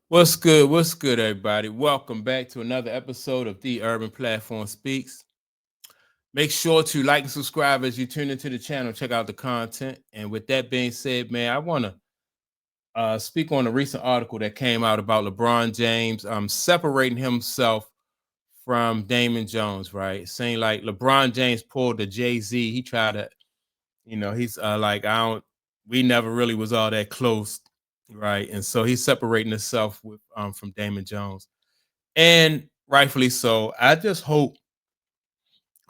What's good? What's good, everybody? Welcome back to another episode of The Urban Platform Speaks. Make sure to like and subscribe as you tune into the channel, check out the content. And with that being said, man, I want to speak on a recent article that came out about LeBron James separating himself from Damon Jones, right? Saying like LeBron James pulled the Jay-Z. He tried to, he's like, we never really was all that close, right? And so he's separating himself with from Damon Jones. And rightfully so. I just hope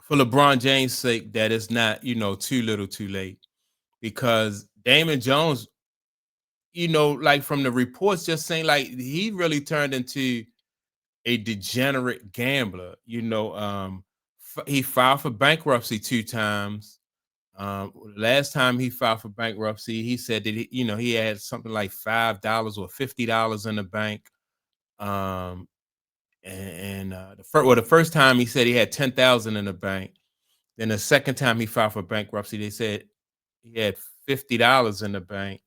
for LeBron James' sake that it's not, too little too late. Because Damon Jones, like from the reports just saying like he really turned into a degenerate gambler. He filed for bankruptcy 2 times. Last time he filed for bankruptcy, he said that he had something like $5 or $50 in the bank. Um, and the first time he said he had 10,000 in the bank. Then the second time he filed for bankruptcy, they said he had $50 in the bank.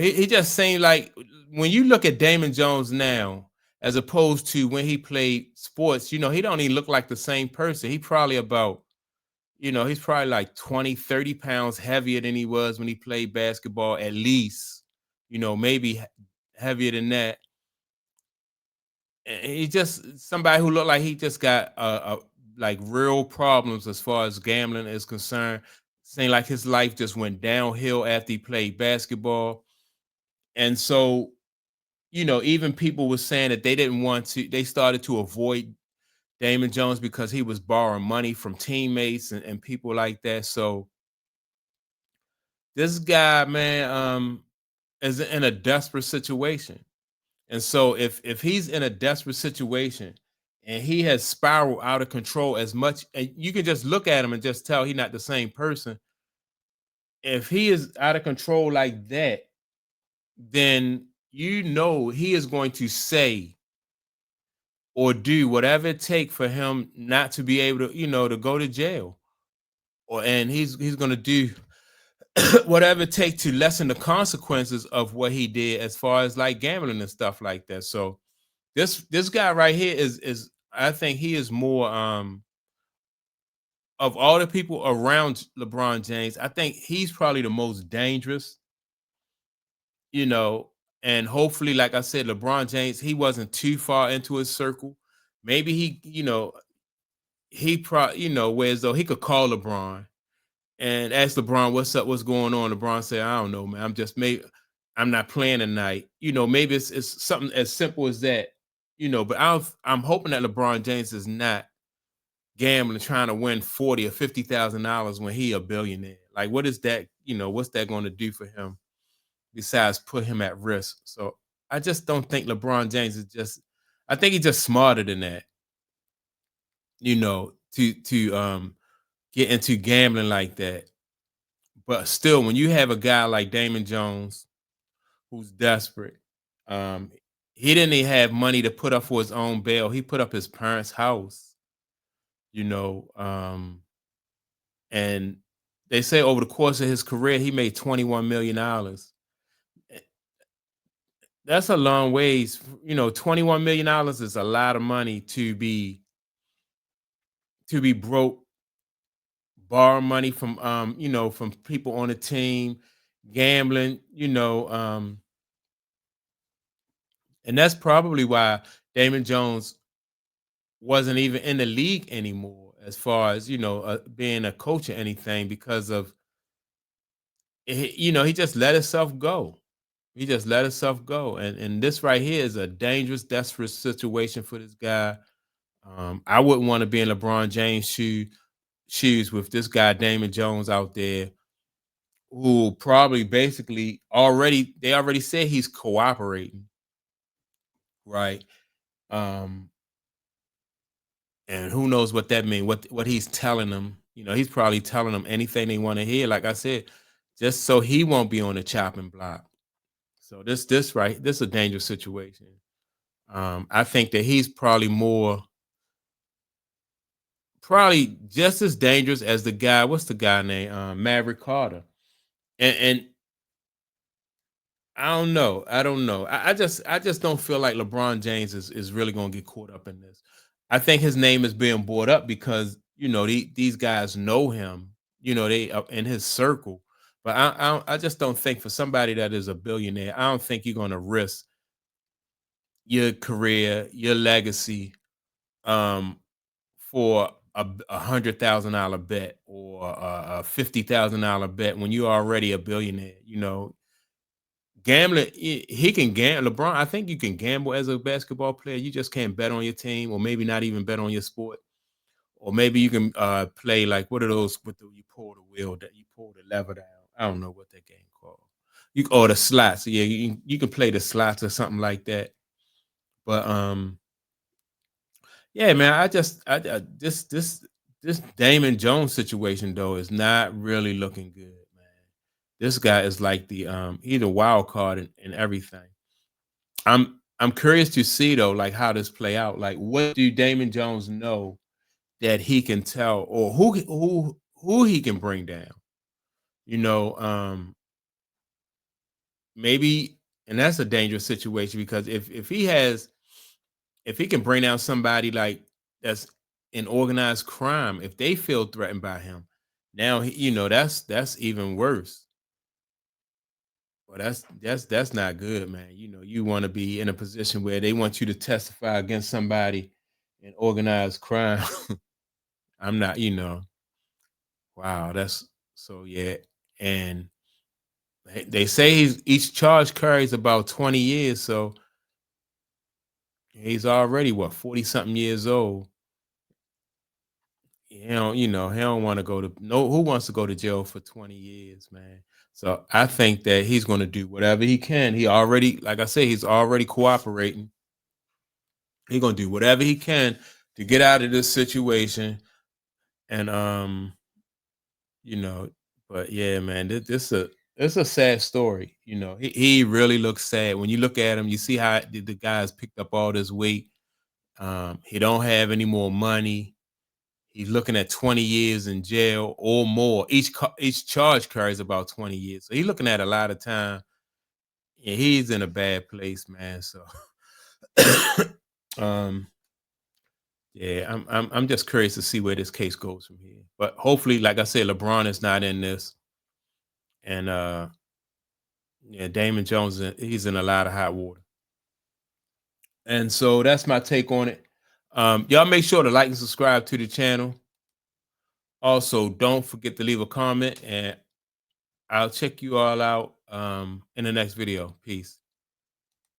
He just seemed like when you look at Damon Jones now, as opposed to when he played sports, he don't even look like the same person. He's probably like 20, 30 pounds heavier than he was when he played basketball, at least, maybe heavier than that. And he just somebody who looked like he just got like real problems as far as gambling is concerned. Seemed like his life just went downhill after he played basketball. And so, even people were saying that they started to avoid Damon Jones because he was borrowing money from teammates and people like that. So this guy, man, is in a desperate situation. And so if he's in a desperate situation and he has spiraled out of control as much, and you can just look at him and just tell he's not the same person. If he is out of control like that, then he is going to say or do whatever it takes for him not to be able to, to go to jail. And he's gonna do whatever it takes to lessen the consequences of what he did as far as like gambling and stuff like that. So this guy right here is I think he is more of all the people around LeBron James, I think he's probably the most dangerous, you know, and hopefully, like I said, LeBron James, he wasn't too far into his circle. Maybe he probably, whereas though he could call LeBron and ask LeBron, what's up, what's going on? LeBron said, I don't know, man. I'm not playing tonight. Maybe it's something as simple as that, but I'm hoping that LeBron James is not gambling, trying to win 40 or $50,000 when he a billionaire. Like, what is that? What's that going to do for him besides put him at risk? So I just don't think LeBron James is just. I think he's just smarter than that. To get into gambling like that. But still, when you have a guy like Damon Jones who's desperate, um, he didn't even have money to put up for his own bail. He put up his parents' house. You know, um, and they say over the course of his career, he made $21 million. That's a long ways. $21 million is a lot of money to be broke, borrow money from from people on the team, gambling. And that's probably why Damon Jones wasn't even in the league anymore, as far as being a coach or anything, because of he just let himself go. He just let himself go, and this right here is a dangerous, desperate situation for this guy. I wouldn't want to be in LeBron James' shoes with this guy Damon Jones out there, who probably basically already said he's cooperating, right? Um, and who knows what that means? What he's telling them? He's probably telling them anything they want to hear. Like I said, just so he won't be on the chopping block. So this is a dangerous situation. I think that he's probably just as dangerous as the guy. What's the guy name? Maverick Carter. And I don't know. I don't know. I just don't feel like LeBron James is really gonna get caught up in this. I think his name is being brought up because these guys know him. They are in his circle. But I just don't think for somebody that is a billionaire, I don't think you're gonna risk your career, your legacy, um, for $100,000 bet or a $50,000 bet when you're already a billionaire. Gambling, he can gamble. LeBron, I think you can gamble as a basketball player. You just can't bet on your team, or maybe not even bet on your sport. Or maybe you can play like what are those with you pull the wheel that you pull the lever down. I don't know what that game called. Or the slots. Yeah, you can play the slots or something like that. But yeah, man, I this Damon Jones situation though is not really looking good, man. This guy is like he's a wild card in everything. I'm curious to see though, like how this play out. Like, what do Damon Jones know that he can tell, or who he can bring down? You know, maybe, and that's a dangerous situation because if he can bring down somebody like that's in organized crime, if they feel threatened by him, now that's even worse. Well, that's not good, man. You want to be in a position where they want you to testify against somebody in organized crime. I'm not, wow, that's so yeah. And they say each charge carries about 20 years, so he's already what 40 something years old. He don't want to go to no who wants to go to jail for 20 years, man. So I think that he's going to do whatever he can. He already, like I say, he's already cooperating. He's gonna do whatever he can to get out of this situation. And you know, but yeah, man, it's a sad story. He really looks sad. When you look at him, you see how the guy's picked up all this weight. He don't have any more money. He's looking at 20 years in jail or more. Each charge carries about 20 years. So he's looking at a lot of time. And he's in a bad place, man. So um yeah, I'm just curious to see where this case goes from here. But hopefully, like I said, LeBron is not in this, and yeah, Damon Jones he's in a lot of hot water. And so that's my take on it. Y'all make sure to like and subscribe to the channel. Also, don't forget to leave a comment, and I'll check you all out in the next video. Peace.